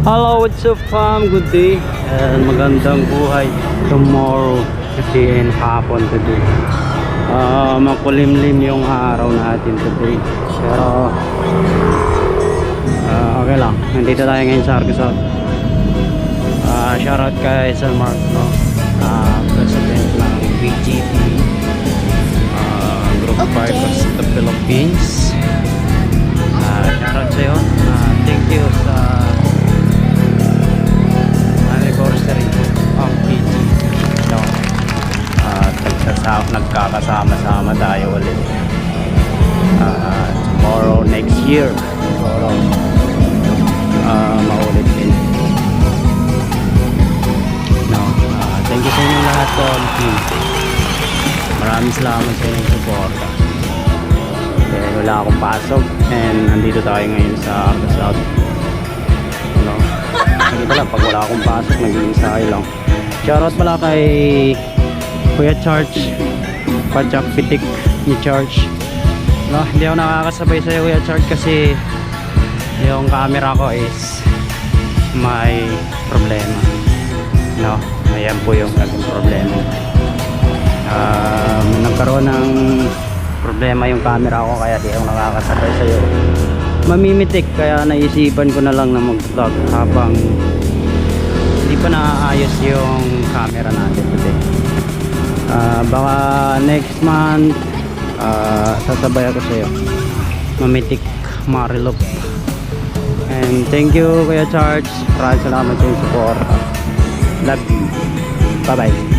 Hello, what's up fam? Good day and magandang buhay tomorrow, today and hapon today. Makulimlim yung araw natin today. Pero okay lang. Nandito tayo ngayon sa Arcosot. Shoutout kay Sir Mark, no? President ng BGP Group Fighters of the Philippines. Shoutout sa'yo. Thank you sa anniversary of BGP, no? Nagkakasama-sama tayo ulit tomorrow, next year tomorrow, maulit din, no? Thank you sa inyo lahat, all team. Maraming salamat sa inyong support. Wala akong pasok and nandito tayo ngayon sa Arcosot, no? Nakita lang, pag wala akong pasok, nag-iisay lang. Shoutout pala kay Kuya Charge, Pajak Pitik ni Charge, no? Hindi ako nakakasabay sa Kuya Charge kasi yung camera ko is may problema, no? Ayan po yung naging problema. Nagkaroon ng problema yung camera ko, kaya di ako nakakasabay sa iyo. Mamimitik, kaya naisipan ko na lang na mag-vlog habang hindi pa naaayos yung camera natin today. Baka next month sasabay ako sa iyo, mamitik, marilop. And thank you Kuya Charge, maraming salamat sa yung support. Love you, bye bye.